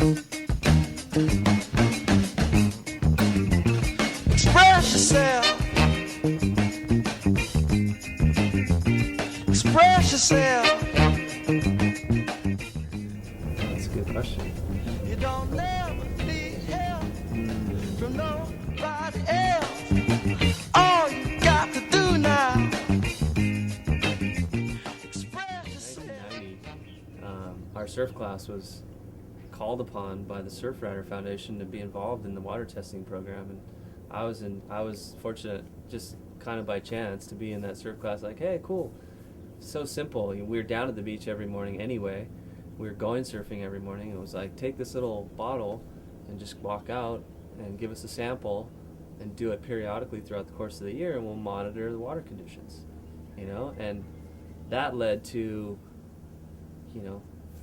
Express yourself. Express yourself. That's a good question. You don't never need help from nobody else. All you got to do now. Express yourself. 1990, our surf class was called upon by the Surf Rider Foundation to be involved in the water testing program, and I was fortunate, just kind of by chance, to be in that surf class. Like, hey, cool, so simple. We were down at the beach every morning anyway. We were going surfing every morning, and it was like, take this little bottle and just walk out and give us a sample and do it periodically throughout the course of the year, and we'll monitor the water conditions, and that led to,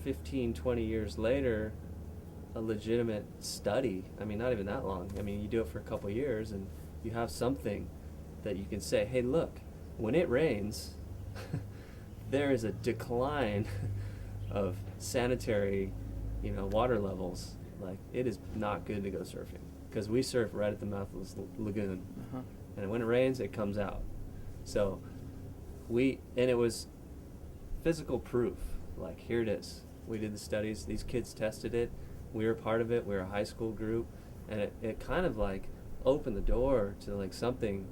15, 20 years later, a legitimate study. I mean, not even that long. I mean, you do it for a couple years and you have something that you can say, hey, look, when it rains, there is a decline of sanitary, water levels. Like, it is not good to go surfing, because we surf right at the mouth of this lagoon. Uh-huh. And when it rains, it comes out. So and it was physical proof. Like, here it is. We did the studies. These kids tested it. We were part of it. We were a high school group. And it kind of like opened the door to like something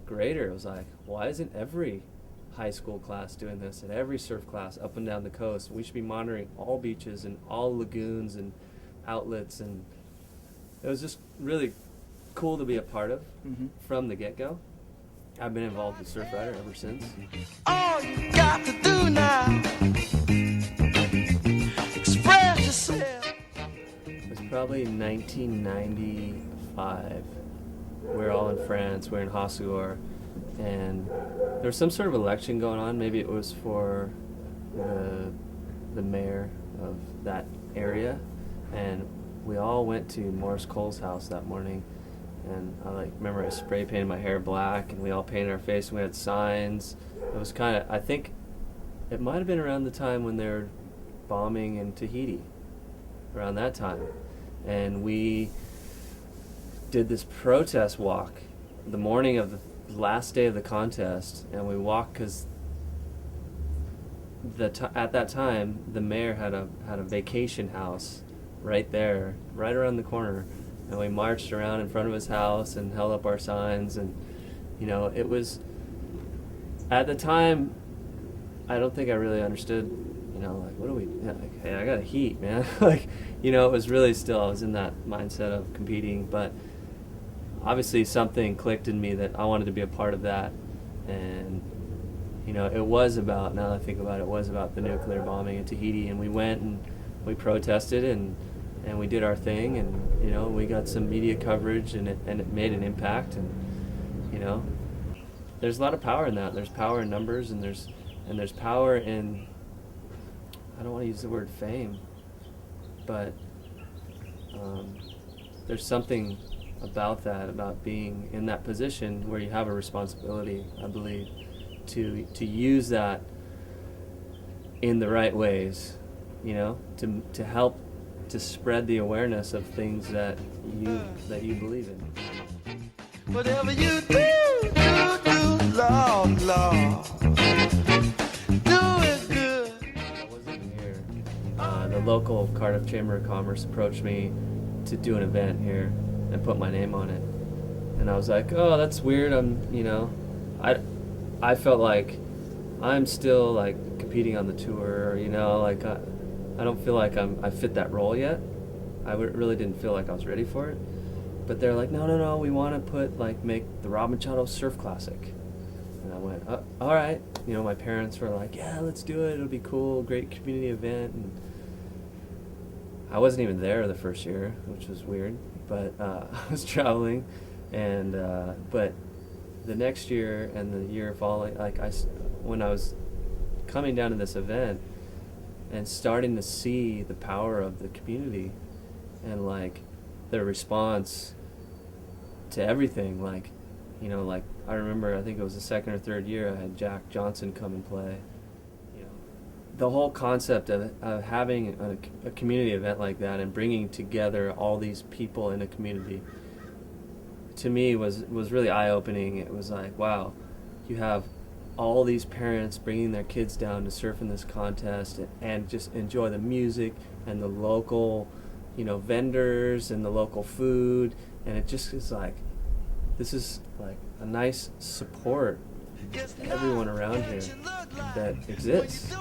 greater. It was like, why isn't every high school class doing this, and every surf class up and down the coast? We should be monitoring all beaches and all lagoons and outlets. And it was just really cool to be a part of from the get-go. I've been involved with Surf Rider ever since. All you got to do now. Express yourself. It was probably 1995. We're all in France. We're in Hossegor, and there was some sort of election going on. Maybe it was for the mayor of that area, and we all went to Morris Cole's house that morning. And I remember I spray painted my hair black, and we all painted our face, and we had signs. It was kind of, I think it might have been around the time when they were bombing in Tahiti, around that time. And we did this protest walk the morning of the last day of the contest, and we walked because at that time the mayor had a vacation house right there, right around the corner. And we marched around in front of his house and held up our signs, and it was, at the time, I don't think I really understood, what do we, hey, I got a heat, man. It was really still, I was in that mindset of competing, but obviously something clicked in me that I wanted to be a part of that. And it was about, now that I think about it, was about the nuclear bombing in Tahiti, and we went and we protested, and we did our thing, and we got some media coverage, and it made an impact. And there's a lot of power in that. There's power in numbers, and there's power in, I don't want to use the word fame, but there's something about that, about being in that position where you have a responsibility, I believe, to use that in the right ways, to help to spread the awareness of things that you believe in. Whatever you do, Lord, do it good. I wasn't here. The local Cardiff Chamber of Commerce approached me to do an event here and put my name on it, and I was like, oh, that's weird. I felt like I'm still like competing on the tour, I don't feel like I fit that role yet. I really didn't feel like I was ready for it. But they're like, no, we want to make the Rob Machado Surf Classic. And I went, all right. My parents were like, yeah, let's do it. It'll be cool, great community event. And I wasn't even there the first year, which was weird. But I was traveling, and but the next year and the year following, when I was coming down to this event and starting to see the power of the community and their response to everything, I remember, I think it was the second or third year, I had Jack Johnson come and play, the whole concept of having a community event like that and bringing together all these people in a community, to me was really eye-opening. It was like, wow, you have all these parents bringing their kids down to surf in this contest and just enjoy the music and the local, vendors and the local food, and it just is like, this is like a nice support to everyone around here that exists.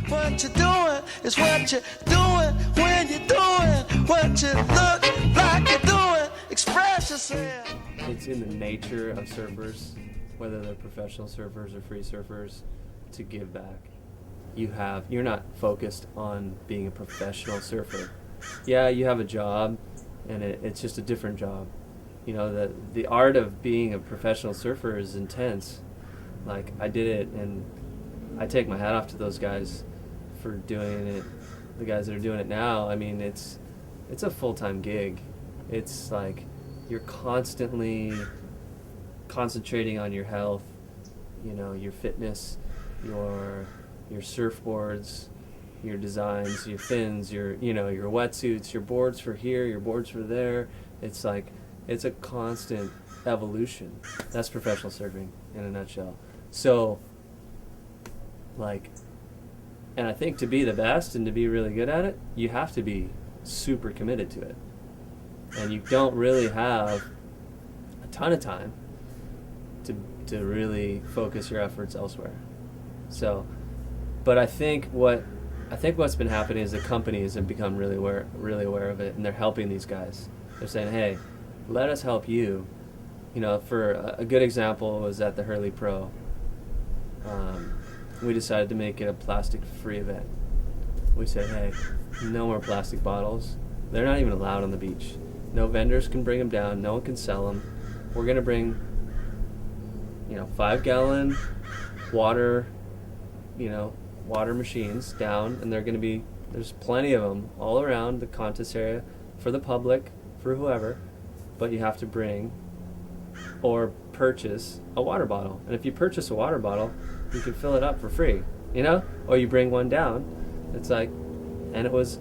What you're doing is what you're doing when you're doing what you look like you're doing. Express yourself. It's in the nature of surfers, whether they're professional surfers or free surfers, to give back. You're not focused on being a professional surfer. Yeah, you have a job, and it's just a different job. The art of being a professional surfer is intense. Like, I did it, and I take my hat off to those guys for doing it. The guys that are doing it now, I mean, it's a full-time gig. It's like you're constantly concentrating on your health, your fitness, your surfboards, your designs, your fins, your wetsuits, your boards for here, your boards for there. It's like, it's a constant evolution. That's professional surfing in a nutshell. So, like, and I think to be the best and to be really good at it, you have to be super committed to it. And you don't really have a ton of time to really focus your efforts elsewhere. So, but I think what's been happening is the companies have become really aware of it, and they're helping these guys. They're saying, hey, let us help you. For a good example was at the Hurley Pro. We decided to make it a plastic-free event. We said, hey, no more plastic bottles. They're not even allowed on the beach. No vendors can bring them down. No one can sell them. We're going to bring, 5-gallon water, water machines down, and there's plenty of them all around the contest area for the public, for whoever, but you have to bring or purchase a water bottle. And if you purchase a water bottle, you can fill it up for free, or you bring one down. It's like, and it was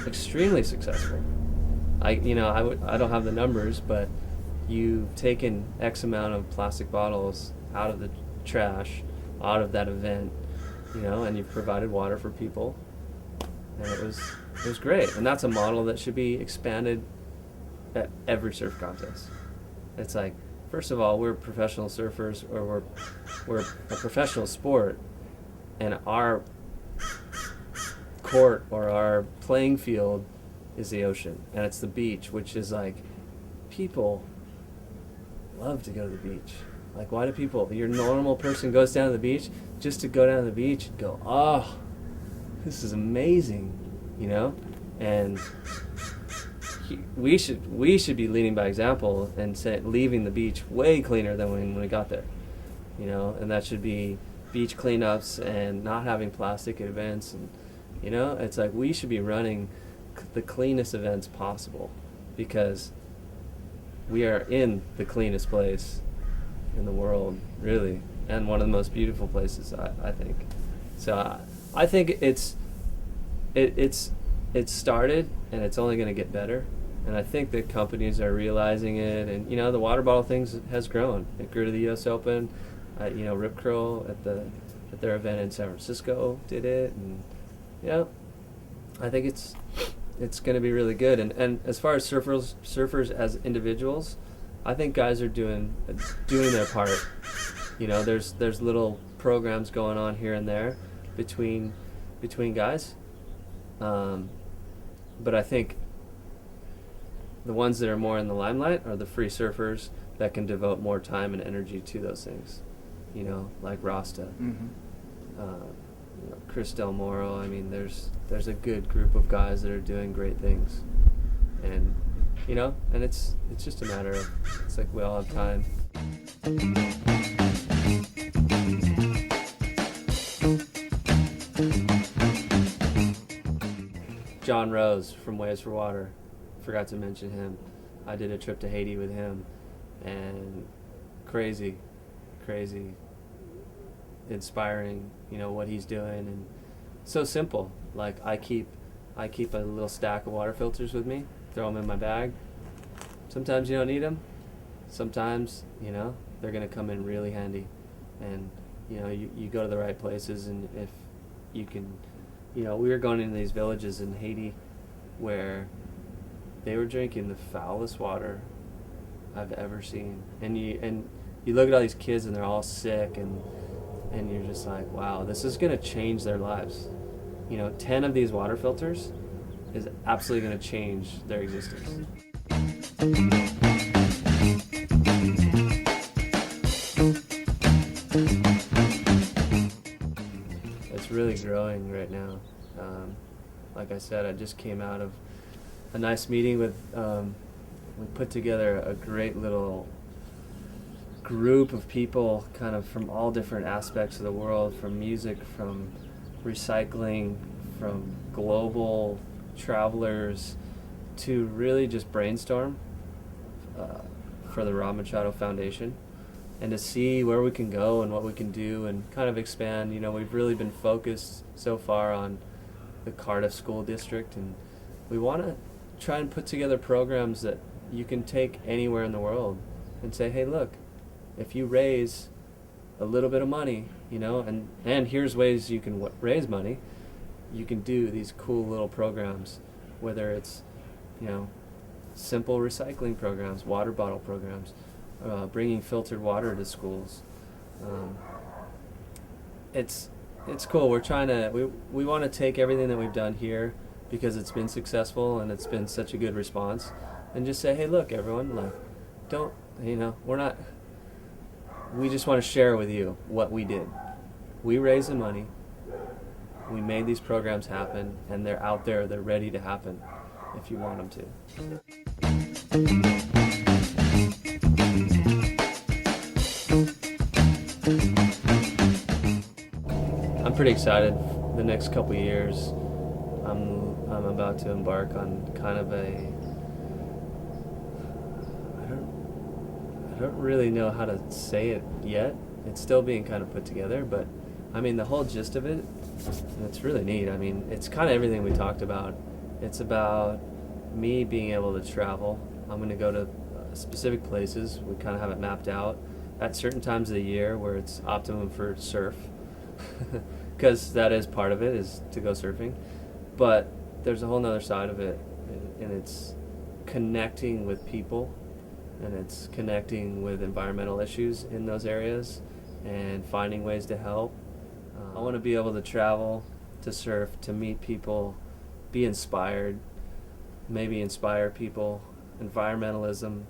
extremely successful. I don't have the numbers, but you've taken X amount of plastic bottles out of the trash, out of that event, and you've provided water for people, and it was great. And that's a model that should be expanded at every surf contest. It's like, first of all, we're professional surfers, or we're a professional sport, and our court or our playing field is the ocean, and it's the beach, which is like, people love to go to the beach. Like, why do your normal person goes down to the beach just to go down to the beach and go, oh, this is amazing, and we should be leading by example and leaving the beach way cleaner than when we got there, and that should be beach cleanups and not having plastic at events, and it's like, we should be running the cleanest events possible, because we are in the cleanest place in the world, really, and one of the most beautiful places, I think. So I think it's started, and it's only going to get better. And I think that companies are realizing it, and the water bottle thing has grown. It grew to the U.S. Open. Rip Curl at their event in San Francisco did it, and I think it's going to be really good. And as far as surfers as individuals, I think guys are doing their part. There's little programs going on here and there between guys, but I think the ones that are more in the limelight are the free surfers that can devote more time and energy to those things, like Rasta, Chris Del Moro. I mean, there's a good group of guys that are doing great things, and and it's just a matter of, it's like, we all have time. John Rose from Waves for Water, forgot to mention him. I did a trip to Haiti with him, and crazy inspiring, what he's doing, and so simple. Like I keep a little stack of water filters with me, throw them in my bag. Sometimes you don't need them. Sometimes, you know, they're going to come in really handy. And, you know, you go to the right places, and if you can, you know, we were going into these villages in Haiti where they were drinking the foulest water I've ever seen. And you look at all these kids and they're all sick, and you're just like, wow, this is going to change their lives. You know, 10 of these water filters is absolutely going to change their existence. It's really growing right now. Like I said, I just came out of a nice meeting with, we put together a great little group of people kind of from all different aspects of the world, from music, from recycling, from global travelers, to really just brainstorm for the Machado Foundation, and to see where we can go and what we can do and kind of expand. You know, we've really been focused so far on the Cardiff School District, and we want to try and put together programs that you can take anywhere in the world and say, hey, look, if you raise a little bit of money, you know, and here's ways you can raise money, you can do these cool little programs, whether it's, you know, simple recycling programs, water bottle programs, bringing filtered water to schools. It's cool. We're trying to, we want to take everything that we've done here, because it's been successful and it's been such a good response, and just say, hey, look, everyone, like, don't, you know, we just want to share with you what we did. We raised the money, we made these programs happen, and they're out there, they're ready to happen if you want them to. I'm pretty excited. The next couple of years, I'm about to embark on kind of I don't really know how to say it yet. It's still being kind of put together, but I mean, the whole gist of it, it's really neat. I mean, it's kind of everything we talked about. It's about me being able to travel. I'm going to go to specific places. We kind of have it mapped out at certain times of the year where it's optimum for surf, because that is part of it, is to go surfing. But there's a whole nother side of it, and it's connecting with people, and it's connecting with environmental issues in those areas and finding ways to help. I want to be able to travel, to surf, to meet people, be inspired, maybe inspire people, environmentalism,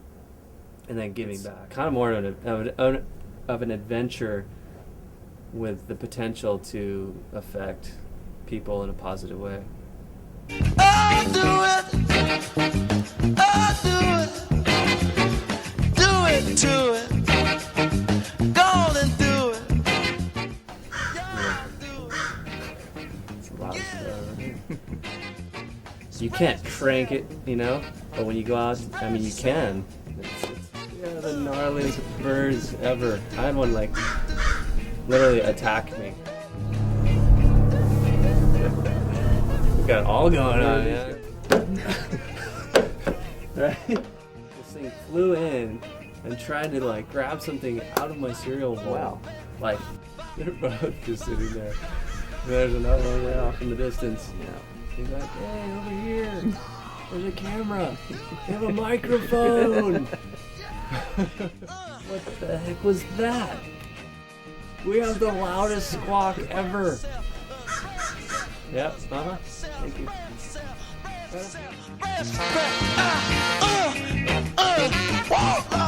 and then giving back. Kind of more of an adventure with the potential to affect people in a positive way. I'll do it. I'll do it. Do it to it. Go on and do it. It's a lot of stuff. You can't crank it, you know, but when you go out, I mean, you can. Yeah, the gnarliest birds ever. I had one, like, literally attack me. We got it all going on, yeah. Right? This thing flew in and tried to, like, grab something out of my cereal bowl. Wow. Like, they're both just sitting there. And there's another one way off in the distance. Yeah. He's like, hey, over here. There's a camera. They have a microphone. What the heck was that? We have the loudest squawk ever. Yep, thank you. Whoa.